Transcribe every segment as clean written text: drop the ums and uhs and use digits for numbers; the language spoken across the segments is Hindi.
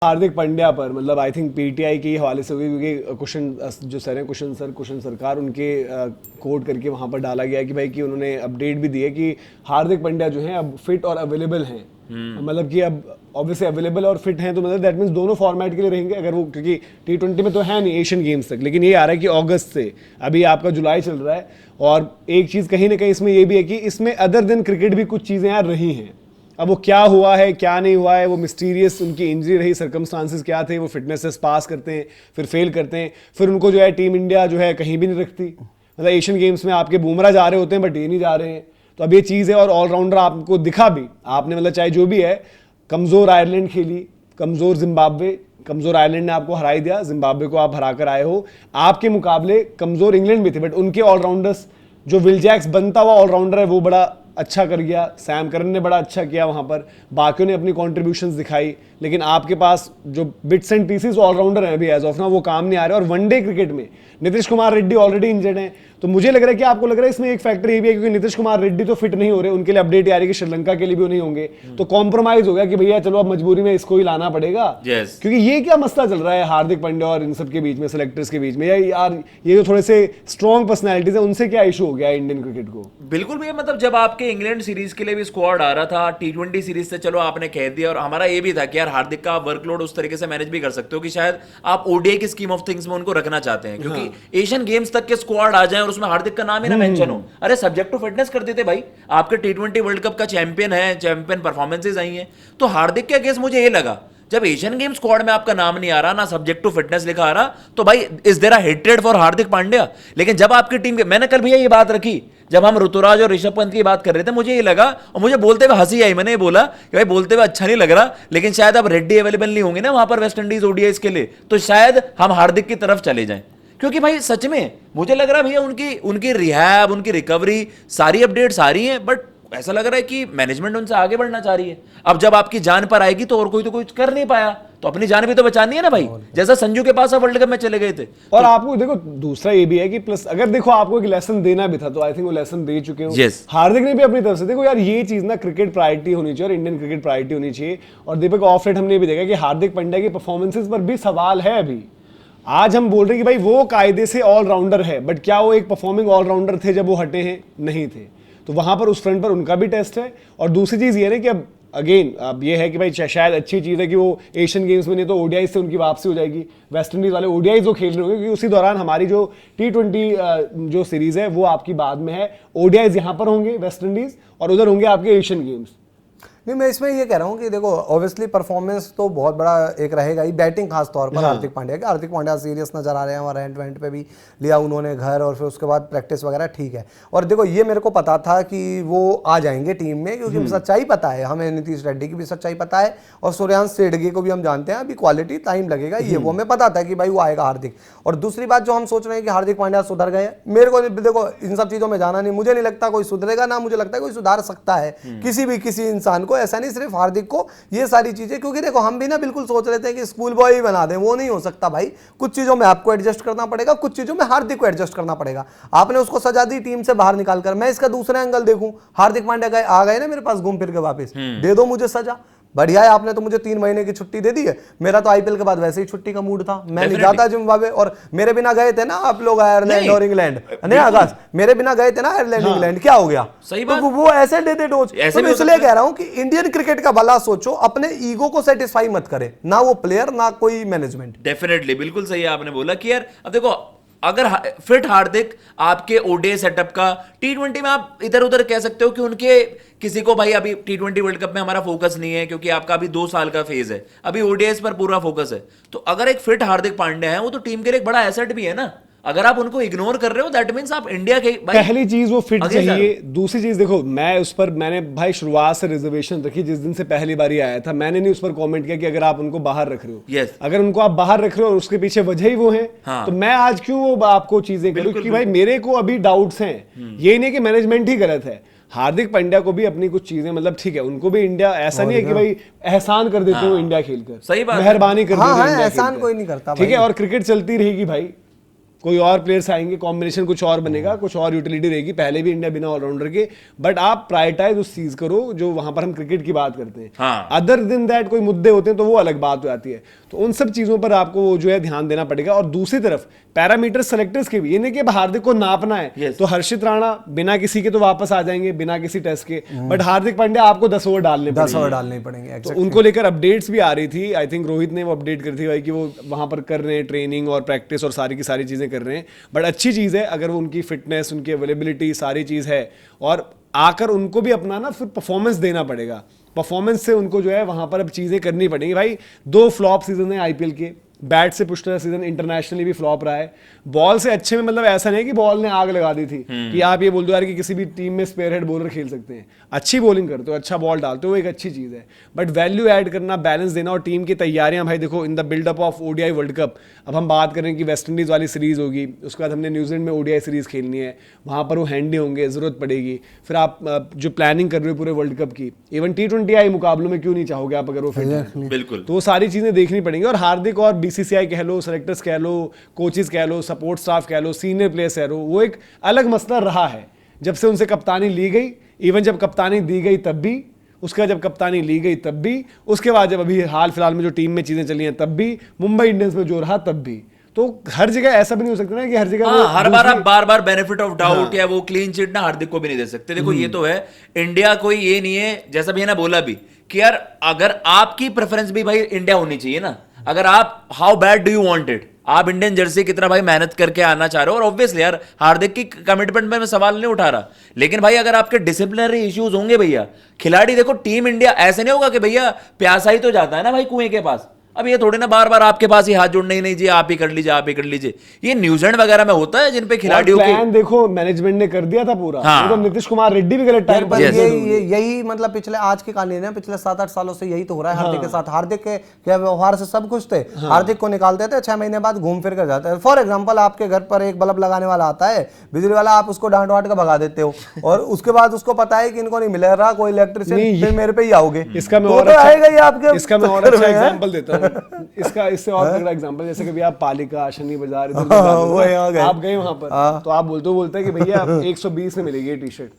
हार्दिक पांड्या पर मतलब आई थिंक पीटीआई के हवाले से होगी, क्योंकि क्वेश्चन जो सर हैं क्वेश्चन सरकार उनके कोट करके वहाँ पर डाला गया कि भाई कि उन्होंने अपडेट भी दी है कि हार्दिक पांड्या जो हैं अब फिट और अवेलेबल हैं। मतलब कि अब ऑब्वियसली अवेलेबल और फिट हैं तो मतलब दैट मीन्स दोनों फॉर्मेट के लिए रहेंगे अगर वो, क्योंकि T20 में तो है नहीं एशियन गेम्स तक, लेकिन ये आ रहा है कि अगस्त से, अभी आपका जुलाई चल रहा है। और एक चीज़ कहीं ना कहीं इसमें ये भी है कि इसमें अदर देन क्रिकेट भी कुछ चीज़ें यार रही हैं। अब वो क्या हुआ है क्या नहीं हुआ है, वो मिस्टीरियस उनकी इंजरी रही, सर्कमस्टांसेस क्या थे, वो फिटनेस टेस्ट पास करते हैं फिर फेल करते हैं, फिर उनको जो है टीम इंडिया जो है कहीं भी नहीं रखती। मतलब एशियन गेम्स में आपके बुमराह जा रहे होते हैं बट ये नहीं जा रहे हैं, तो अब ये चीज़ है। और ऑलराउंडर आपको दिखा भी आपने, मतलब चाहे जो भी है, कमज़ोर आयरलैंड खेली, कमज़ोर जिम्बाब्वे, कमज़ोर आयरलैंड ने आपको हरा ही दिया, जिम्बाब्वे को आप हरा कर आए हो। आपके मुकाबले कमज़ोर इंग्लैंड भी थे बट उनके ऑलराउंडर्स, जो विल जैक्स बनता हुआ ऑलराउंडर है वो बड़ा अच्छा कर गया, सैम करन ने बड़ा अच्छा किया वहाँ पर, बाकियों ने अपनी कॉन्ट्रीब्यूशंस दिखाई, लेकिन आपके पास जो बिट्स एंड पीसेस ऑलराउंडर हैं अभी एज ऑफ नाउ वो काम नहीं आ रहे। और वनडे क्रिकेट में नीतीश कुमार रेड्डी ऑलरेडी इंजर्ड हैं, तो मुझे लग रहा है कि आपको लग रहा है इसमें एक फैक्टर ये भी है क्योंकि नीतीश कुमार रेड्डी तो फिट नहीं हो रहे, उनके लिए अपडेट आ रही है कि श्रीलंका के लिए भी वो नहीं होंगे, तो कॉम्प्रोमाइज हो गया कि भैया चलो अब मजबूरी में इसको ही लाना पड़ेगा। क्योंकि ये क्या मसला चल रहा है हार्दिक पांड्या और इन सब के बीच में, सेलेक्टर्स के बीच में, यार ये जो थोड़े से स्ट्रॉन्ग पर्सनैलिटीज है उनसे क्या इशू हो गया इंडियन क्रिकेट को? बिल्कुल भैया, मतलब जब आपके इंग्लैंड सीरीज के लिए भी स्क्वाड आ रहा था, T20 सीरीज से चलो आपने कह दिया, और हमारा ये भी था कि यार हार्दिक का वर्कलोड उस तरीके से मैनेज भी कर सकते हो कि शायद आप ओडीआई की स्कीम ऑफ थिंग्स में उनको रखना चाहते हैं, क्योंकि एशियन गेम्स तक के स्क्वाड आ जाए और उसमें हार्दिक का नाम ही ना मेंशन हो। अरे सब्जेक्ट टू फिटनेस कर देते भाई, आपके T20 वर्ल्ड कप का चैंपियन है, चैंपियन परफॉर्मेंसेज आई हैं, तो हार्दिक के अगेंस्ट मुझे ये लगा जब एशियन गेम स्क्वाड में आपका नाम नहीं आ रहा, ना सब्जेक्ट टू फिटनेस लिखा आ रहा, तो भाई is there a hatred for Hardik Pandya. लेकिन जब आपकी टीम के, मैंने कल भैया ये बात रखी जब हम ऋतुराज और ऋषभ पंत की बात कर रहे थे, मुझे ये लगा और मुझे बोलते हुए हंसी आई, मैंने ये बोला कि भाई बोलते हुए अच्छा नहीं लग रहा, लेकिन शायद अब रेड्डी अवेलेबल नहीं होंगे ना वहां पर वेस्ट इंडीज ओडीआई के लिए, तो शायद हम हार्दिक की तरफ चले जाएं। क्योंकि भाई सच में मुझे लग रहा है भैया उनकी रिहैब, उनकी रिकवरी, सारी अपडेट्स आ रही हैं, बट ऐसा लग रहा है कि मैनेजमेंट उनसे आगे बढ़ना चाह रही है। अब जब आपकी जान पर आएगी तो और कोई तो कुछ कर नहीं पाया, तो अपनी जान भी तो बचानी है ना भाई, जैसा संजू के पास वर्ल्ड कप में चले गए थे। और आपको देखो दूसरा ये भी है कि प्लस अगर देखो आपको एक लेसन देना भी था तो आई थिंक वो लेसन दे चुके हो। हार्दिक ने भी अपनी तरफ से, देखो यार ये चीज ना क्रिकेट प्रायोरिटी होनी चाहिए और इंडियन क्रिकेट प्रायोरिटी होनी चाहिए। और दीपक ऑफ लेट हमने भी देखा कि हार्दिक पांड्या की परफॉर्मेंसेज पर भी सवाल है। अभी आज हम बोल रहे हैं कि भाई वो कायदे से ऑलराउंडर है, बट क्या वो एक परफॉर्मिंग ऑलराउंडर थे जब वो हटे हैं? नहीं थे। तो वहां पर उस फ्रंट पर उनका भी टेस्ट है। और दूसरी चीज ये है कि अब अगेन अब ये है कि भाई शायद अच्छी चीज है कि वो एशियन गेम्स में नहीं तो ओडीआई से उनकी वापसी हो जाएगी, वेस्ट इंडीज वाले ओडीआई जो खेल रहे होंगे, क्योंकि उसी दौरान हमारी जो T20 जो सीरीज है वो आपकी बाद में है। ओडीआईज यहाँ पर होंगे वेस्ट इंडीज और उधर होंगे आपके एशियन गेम्स। नहीं, मैं इसमें ये कह रहा हूँ कि देखो ऑब्वियसली परफॉर्मेंस तो बहुत बड़ा एक रहेगा ही, बैटिंग खास तौर पर हार्दिक पांड्या के। हार्दिक पांड्या सीरियस नजर आ रहे हैं, वहाँ रेंट पे भी लिया उन्होंने घर, और फिर उसके बाद प्रैक्टिस वगैरह ठीक है। और देखो ये मेरे को पता था कि वो आ जाएंगे टीम में, क्योंकि सच्चाई पता है हमें, नीतीश रेड्डी की भी सच्चाई पता है और सूर्यांश शेडगे को भी हम जानते हैं, अभी क्वालिटी टाइम लगेगा, ये वो हमें पता था कि भाई वो आएगा हार्दिक। और दूसरी बात जो हम सोच रहे हैं कि हार्दिक पांड्या सुधर गए, मेरे को देखो इन सब चीज़ों में जाना नहीं, मुझे नहीं लगता कोई सुधरेगा, ना मुझे लगता है कोई सुधार सकता है किसी इंसान को, ऐसा नहीं सिर्फ हार्दिक को, ये सारी चीजें। क्योंकि देखो हम भी ना बिल्कुल सोच रहे थे कि स्कूल बॉय ही बना दें, वो नहीं हो सकता भाई। कुछ चीजों में आपको एडजस्ट करना पड़ेगा, कुछ चीजों में हार्दिक को एडजस्ट करना पड़ेगा। आपने उसको सजा दी टीम से बाहर निकालकर, मैं इसका दूसरा एंगल देखूं, हार्दिक पांड्या आ गए ना मेरे पास घूम फिर के वापस, दे दो मुझे सजा, बढ़िया है। आपने तो मुझे 3 महीने की छुट्टी दे दी है, मेरा तो आईपीएल के बाद वैसे ही छुट्टी का मूड था, मैं नहीं जाता जिम्बाब्वे। और मेरे बिना गए थे ना आप लोग आयरलैंड और इंग्लैंड, नहीं आकाश, मेरे बिना गए थे ना आयरलैंड इंग्लैंड, क्या हो गया? सही बात। तो वो ऐसे दे दे डोज। तो मैं इसलिए कह रहा हूं कि इंडियन क्रिकेट का भला सोचो, अपने ईगो को सेटिस्फाई मत करे, ना वो प्लेयर ना कोई मैनेजमेंट। डेफिनेटली, बिल्कुल सही आपने बोला कि यार अब देखो अगर फिट हार्दिक आपके ओडीआई सेटअप का, T20 में आप इधर उधर कह सकते हो कि उनके किसी को भाई अभी T20 वर्ल्ड कप में हमारा फोकस नहीं है क्योंकि आपका अभी 2 साल का फेज है, अभी ओडीआई पर पूरा फोकस है। तो अगर एक फिट हार्दिक पांड्या है वो तो टीम के लिए एक बड़ा एसेट भी है ना। अगर आप उनको इग्नोर कर रहे हो दैट मींस आप इंडिया के पहली चीज वो फिट चाहिए। दूसरी चीज देखो मैं उस पर मैंने भाई शुरुआत से रिजर्वेशन रखी, जिस दिन से पहली बारी आया था मैंने नहीं उस पर कमेंट किया कि अगर आप उनको बाहर रख रहे हो, अगर उनको आप बाहर रख रहे हो और उसके पीछे वजह ही वो है, तो मैं आज क्यों वो आपको चीजें करूं कि भाई मेरे को अभी डाउट्स हैं। ये नहीं कि मैनेजमेंट ही गलत है, हार्दिक पांड्या को भी अपनी कुछ चीजें मतलब ठीक है, उनको भी इंडिया ऐसा नहीं है कि भाई एहसान कर देते हो इंडिया खेलकर, सही बात, मेहरबानी कर देते हो, एहसान कोई नहीं करता, ठीक है। और क्रिकेट चलती रहेगी भाई, कोई और प्लेयर्स आएंगे, कॉम्बिनेशन कुछ और बनेगा, कुछ और यूटिलिटी रहेगी। पहले भी इंडिया बिना ऑलराउंडर के, बट आप प्रायोरिटाइज उस चीज करो जो वहां पर हम क्रिकेट की बात करते हैं। हाँ। अदर देन दैट कोई मुद्दे होते हैं तो वो अलग बात हो जाती है। तो उन सब चीजों पर आपको वो जो है ध्यान देना पड़ेगा। और दूसरी तरफ पैरामीटर सेलेक्टर्स के भी, ये नहीं कि अब हार्दिक को नापना है Yes. तो हर्षित राणा बिना किसी के तो वापस आ जाएंगे, बिना किसी टेस्ट के, बट हार्दिक पांड्या आपको 10 ओवर डालने 10 ओवर डालने ही पड़ेंगे। तो उनको लेकर अपडेट्स भी आ रही थी। आई थिंक रोहित ने वो अपडेट करी थी भाई कि वो वहां पर कर रहे हैं ट्रेनिंग और प्रैक्टिस और सारी की सारी चीजें कर रहे हैं। बट अच्छी चीज है अगर वो उनकी फिटनेस, उनकी अवेलेबिलिटी सारी चीज है, और आकर उनको भी अपना ना फिर परफॉर्मेंस देना पड़ेगा। परफॉर्मेंस से उनको जो है वहां पर अब चीजें करनी पड़ेंगी। भाई 2 फ्लॉप सीजन है आईपीएल के, बैट से पिछला सीजन इंटरनेशनली भी फ्लॉप रहा है, बॉल से अच्छे में मतलब ऐसा नहीं कि बॉल ने आग लगा दी थी कि आप ये बोल दो यार कि किसी भी टीम में स्पेयर हेड बॉलर खेल सकते हैं। अच्छी बॉलिंग करते हो, अच्छा बॉल डालते हो, वो एक अच्छी चीज़ है, बट वैल्यू ऐड करना, बैलेंस देना, और टीम की तैयारियां भाई देखो in the buildup of ODI World Cup. अब हम बात करें कि वेस्ट इंडीज़ वाली सीरीज़ होगी, उसके बाद हमने न्यूजीलैंड में ओडीआई सीरीज़ खेलनी है, वहाँ पर वो हैंडी होंगे, ज़रूरत पड़ेगी। फिर आप जो प्लानिंग कर रहे हो पूरे वर्ल्ड कप की, इवन T20 मुकाबलों में क्यों नहीं चाहोगे आप अगर वो फिट है? बिल्कुल। तो वो सारी चीज़ें देखनी पड़ेंगी। और हार्दिक और बीसीसीआई कह लो, सेलेक्टर्स कह लो, कोचेस कह लो, सपोर्ट स्टाफ कह लो, सीनियर प्लेयर्स कह लो, वो एक अलग मसला रहा है जब से उनसे कप्तानी ली गई। इवन जब कप्तानी दी गई तब भी, उसका जब कप्तानी ली गई तब भी, उसके बाद जब अभी हाल फिलहाल में जो टीम में चीजें चली हैं तब भी, मुंबई इंडियंस में जो रहा तब भी। तो हर जगह ऐसा भी नहीं हो सकता ना कि हर जगह हाँ, हर बार आप बार बेनिफिट ऑफ डाउट या वो क्लीन चिट ना हार्दिक को भी नहीं दे सकते। देखो ये तो है, इंडिया कोई ये नहीं है, जैसा भी है ना बोला भी कि यार अगर आपकी प्रेफरेंस भी भाई इंडिया होनी चाहिए ना, अगर आप how bad do you want it, आप इंडियन जर्सी कितना भाई मेहनत करके आना चाह रहे हो। और ऑब्वियसली यार हार्दिक की कमिटमेंट में मैं सवाल नहीं उठा रहा, लेकिन भाई अगर आपके डिसिप्लिनरी इश्यूज होंगे भैया, खिलाड़ी देखो टीम इंडिया ऐसे नहीं होगा कि भैया प्यासा ही तो जाता है ना भाई कुएं के पास। अब ये थोड़े ना बार बार आपके पास ही हाथ जोड़ने ही नहीं जी आप ही कर लीजिए, आप ही कर लीजिए। ये न्यूजीलैंड वगैरह में होता है जिन पे खिलाड़ियों के प्लान देखो मैनेजमेंट ने कर दिया था पूरा। हाँ। तो नीतीश कुमार रेड्डी भी गलत टाइम पर यही मतलब पिछले आज की कहानी है, पिछले 7-8 सालों से यही तो हो रहा है हार्दिक के साथ। हार्दिक के क्या व्यवहार से सब कुछ थे, हार्दिक को निकालते थे, 6 महीने बाद घूम फिर कर जाते हैं। फॉर एग्जाम्पल आपके घर पर एक बल्ब लगाने वाला आता है, बिजली वाला, आप उसको डांट वाट कर भगा देते हो, और उसके बाद उसको पता है कि इनको नहीं मिल रहा कोई इलेक्ट्रिशियन, फिर मेरे पे ही आओगे। इसका मैं तो और तो अच्छा आएगा ही आपके। इसका मैं और अच्छा एग्जांपल देता हूं। इससे और तगड़ा एग्जांपल, जैसे कभी आप पालिका, शनि बाजार इधर आप गए वहां पर, तो आप बोलते हैं कि भैया 120 में मिलेगी टी शर्ट,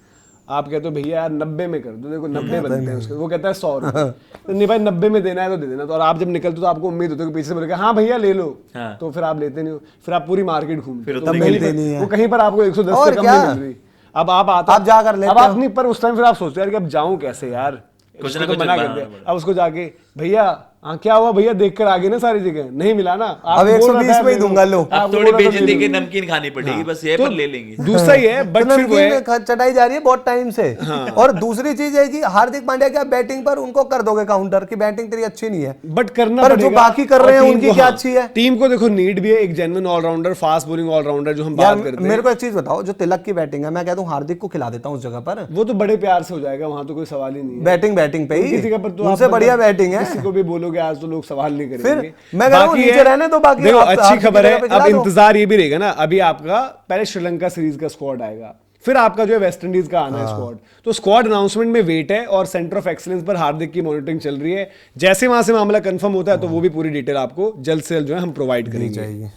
आप कहते हो भैया यार 90 में कर दो, देखो 90 बनते हैं उसके, वो कहता है 100 रुपए, तो नहीं भाई 90 में देना है तो दे देना। तो और आप जब निकलते हो तो आपको उम्मीद होती है कि पीछे से बोलेगा हाँ भैया ले लो, तो फिर आप लेते नहीं हो, फिर आप पूरी मार्केट घूमते हो, वो कहीं पर आपको 110 से कम नहीं मिल रही। अब आप जाकर लेते अब आप नहीं, पर उस टाइम फिर आप सोचते हो यार कि अब जाऊं कैसे यार, कुछ उसको ना तो कुछ मना कर दिया। अब उसको जाके भैया हाँ क्या हुआ भैया, देख कर आगे ना सारी जगह नहीं मिला ना, अब 120 में ही दूंगा लो। अब थोड़ी बेइज्जती की नमकीन खानी पड़ेगी, बस ये पर ले लेंगे। दूसरा ही है, बट फिर वो है चटाई जा रही है बहुत टाइम से। और दूसरी चीज है कि हार्दिक पांड्या क्या बैटिंग पर उनको कर दोगे काउंटर कि बैटिंग तेरी अच्छी नहीं है, बट करना पर जो बाकी कर रहे हैं उनकी क्या अच्छी है। टीम को देखो नीड भी है एक genuine allrounder, fast bowling allrounder जो हम बात करते हैं। मेरे को एक चीज बताओ, जो तिलक की बैटिंग है, मैं कहता हूँ हार्दिक को खिला देता हूँ उस जगह पर, वो तो बड़े प्यार से हो जाएगा, वहां तो कोई सवाल ही नहीं है। बैटिंग पे ही जगह पर तो उनसे बढ़िया बैटिंग है। किसी को भी बोलोगे आज तो लोग सवाल नहीं करेंगे। फिर मैं कह रहा हूं नीचे रहने दो, बाकी देखो अच्छी खबर है। अब इंतजार ये भी रहेगा ना, अभी आपका पहले श्रीलंका सीरीज का स्क्वाड आएगा, फिर आपका जो है वेस्ट इंडीज का आना है स्क्वाड, तो स्क्वाड अनाउंसमेंट में वेट है और सेंटर ऑफ एक्सीलेंस पर हार्दिक की मॉनिटरिंग चल रही है। जैसे वहां से मामला कंफर्म होता है तो वो भी पूरी डिटेल आपको जल्द से जल्द जो है हम प्रोवाइड करेंगे।